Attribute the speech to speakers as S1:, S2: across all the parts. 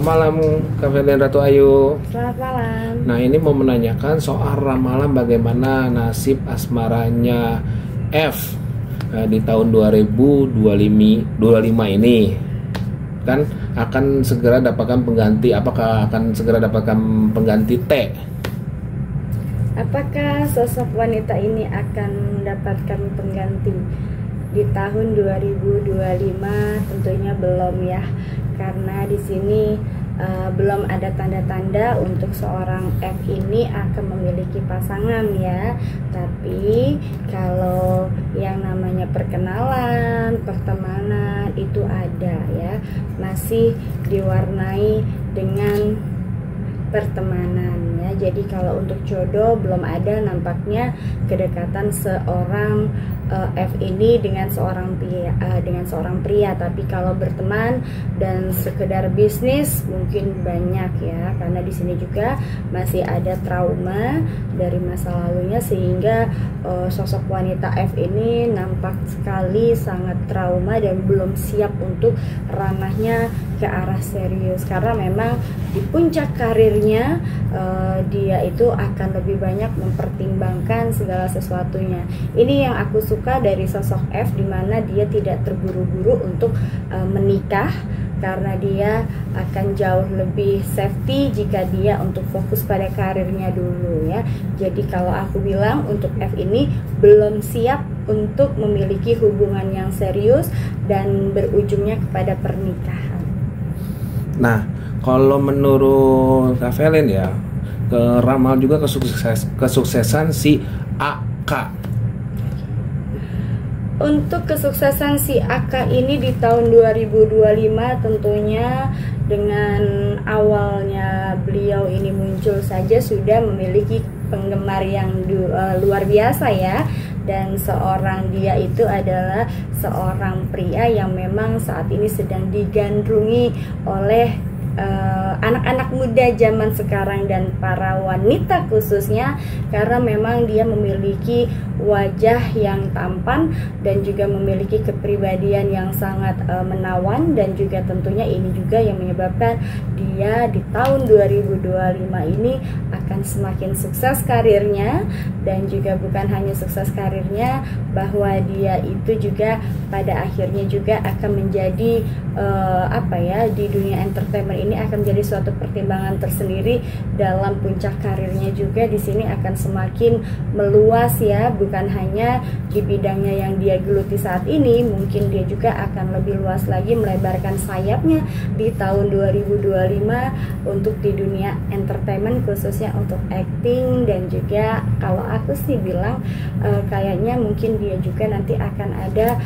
S1: Selamat malam, Kak Felian Ratu Ayu.
S2: Selamat malam.
S1: Nah, ini mau menanyakan soal ramalan bagaimana nasib asmaranya F di tahun 2025 ini. Kan akan segera dapatkan pengganti, apakah akan segera dapatkan pengganti T?
S2: Apakah sosok wanita ini akan mendapatkan pengganti di tahun 2025? Tentunya belum ya, karena di sini belum ada tanda-tanda untuk seorang F ini akan memiliki pasangan ya. Tapi kalau yang namanya perkenalan, pertemanan itu ada ya, masih diwarnai dengan pertemanan ya. Jadi kalau untuk jodoh belum ada nampaknya kedekatan seorang F ini dengan seorang pria, tapi kalau berteman dan sekedar bisnis mungkin banyak ya, karena di sini juga masih ada trauma dari masa lalunya, sehingga sosok wanita F ini nampak sekali sangat trauma dan belum siap untuk ranahnya ke arah serius, karena memang di puncak karirnya dia itu akan lebih banyak mempertimbangkan segala sesuatunya. Ini yang aku suka dari sosok F, dimana dia tidak terburu-buru untuk menikah, karena dia akan jauh lebih safety jika dia untuk fokus pada karirnya dulu ya. Jadi kalau aku bilang untuk F ini belum siap untuk memiliki hubungan yang serius dan berujungnya kepada pernikahan.
S1: Nah, kalau menurut Kak Felian ya, ramal juga kesuksesan si AK.
S2: Untuk kesuksesan si AK ini di tahun 2025 tentunya dengan awalnya beliau ini muncul saja sudah memiliki penggemar yang luar biasa ya. Dan dia itu adalah seorang pria yang memang saat ini sedang digandrungi oleh anak-anak muda zaman sekarang dan para wanita khususnya, karena memang dia memiliki wajah yang tampan dan juga memiliki kepribadian yang sangat menawan, dan juga tentunya ini juga yang menyebabkan dia di tahun 2025 ini akan semakin sukses karirnya. Dan juga bukan hanya sukses karirnya, bahwa dia itu juga pada akhirnya juga akan menjadi di dunia entertainment ini akan menjadi suatu pertimbangan tersendiri dalam puncak karirnya juga. Di sini akan semakin meluas ya, bukan hanya di bidangnya yang dia geluti saat ini, mungkin dia juga akan lebih luas lagi, melebarkan sayapnya di tahun 2025 untuk di dunia entertainment, khususnya untuk acting. Dan juga kalau aku sih bilang kayaknya mungkin dia juga nanti akan ada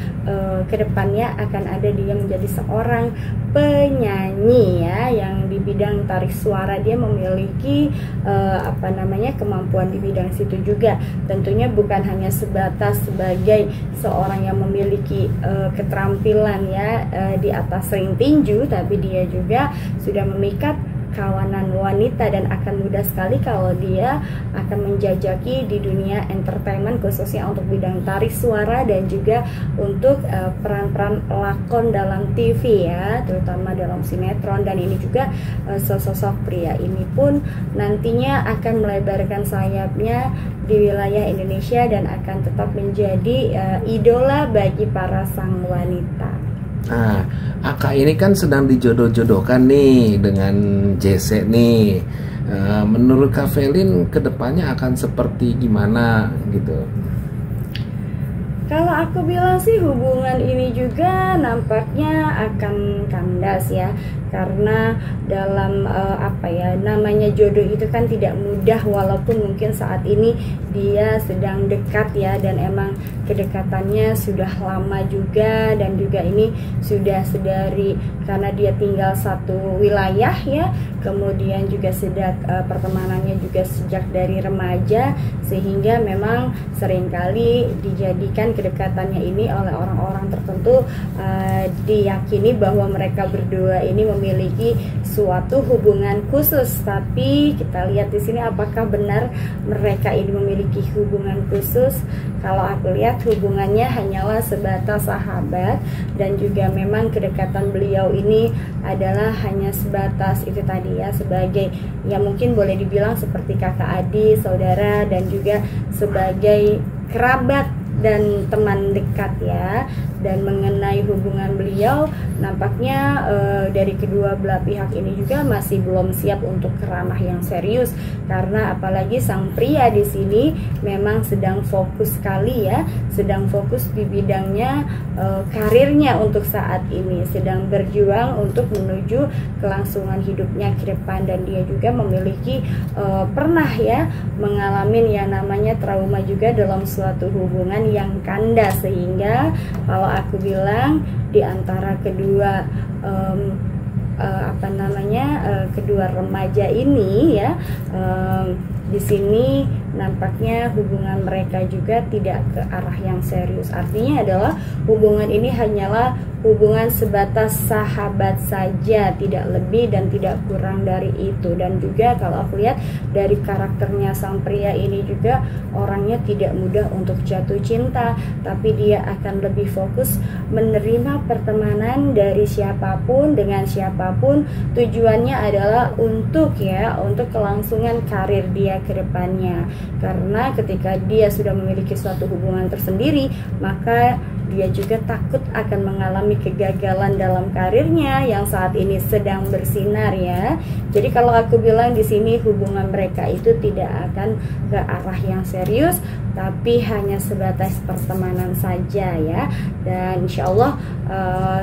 S2: kedepannya akan ada dia menjadi seorang penyanyi ya, yang di bidang tarik suara dia memiliki kemampuan di bidang situ juga. Tentunya bukan hanya sebatas sebagai seorang yang memiliki keterampilan ya di atas ring tinju, tapi dia juga sudah memikat kawanan wanita, dan akan mudah sekali kalau dia akan menjajaki di dunia entertainment, khususnya untuk bidang tarik suara dan juga untuk peran-peran lakon dalam TV ya, terutama dalam sinetron. Dan ini juga sosok pria ini pun nantinya akan melebarkan sayapnya di wilayah Indonesia dan akan tetap menjadi idola bagi para sang wanita.
S1: Nah, AK ini kan sedang dijodoh-jodohkan nih dengan JC nih. Menurut Kak Felian kedepannya akan seperti gimana gitu?
S2: Kalau aku bilang sih hubungan ini juga nampaknya akan kandas ya, karena dalam namanya jodoh itu kan tidak mudah, walaupun mungkin saat ini dia sedang dekat ya, dan emang kedekatannya sudah lama juga, dan juga ini sudah sedari karena dia tinggal satu wilayah ya, kemudian juga pertemanannya juga sejak dari remaja, sehingga memang seringkali dijadikan kedekatannya ini oleh orang-orang tertentu diyakini bahwa mereka berdua ini memiliki suatu hubungan khusus. Tapi kita lihat di sini apakah benar mereka ini memiliki hubungan khusus. Kalau aku lihat hubungannya hanyalah sebatas sahabat, dan juga memang kedekatan beliau ini adalah hanya sebatas itu tadi ya, sebagai ya mungkin boleh dibilang seperti kakak adik, saudara, dan juga sebagai kerabat dan teman dekat ya. Dan mengenai hubungan beliau, nampaknya dari kedua belah pihak ini juga masih belum siap untuk ke ranah yang serius, karena apalagi sang pria di sini memang sedang fokus sekali ya, sedang fokus di bidangnya karirnya untuk saat ini, sedang berjuang untuk menuju kelangsungan hidupnya ke depan. Dan dia juga memiliki pernah ya mengalami yang namanya trauma juga dalam suatu hubungan yang kandas, sehingga kalau aku bilang di antara kedua kedua remaja ini ya, di sini nampaknya hubungan mereka juga tidak ke arah yang serius. Artinya adalah hubungan ini hanyalah hubungan sebatas sahabat saja, tidak lebih dan tidak kurang dari itu. Dan juga kalau aku lihat dari karakternya sang pria ini juga orangnya tidak mudah untuk jatuh cinta, tapi dia akan lebih fokus menerima pertemanan dari siapapun dengan siapapun. Tujuannya adalah untuk kelangsungan karir dia ke depannya. Karena ketika dia sudah memiliki suatu hubungan tersendiri, maka dia juga takut akan mengalami kegagalan dalam karirnya yang saat ini sedang bersinar ya. Jadi kalau aku bilang di sini hubungan mereka itu tidak akan ke arah yang serius, tapi hanya sebatas pertemanan saja ya. Dan insya Allah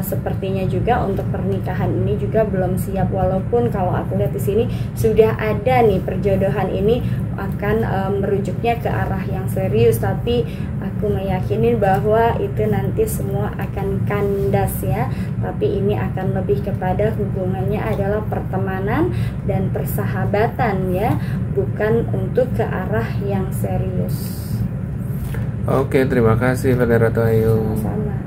S2: sepertinya juga untuk pernikahan ini juga belum siap, walaupun kalau aku lihat di sini sudah ada nih perjodohan ini akan merujuknya ke arah yang serius, tapi aku meyakini bahwa itu nanti semua akan kandas ya. Tapi ini akan lebih kepada hubungannya adalah pertemanan dan persahabatan ya, bukan untuk ke arah yang serius.
S1: Oke, terima kasih Federatu Ayu.
S2: Sama-sama.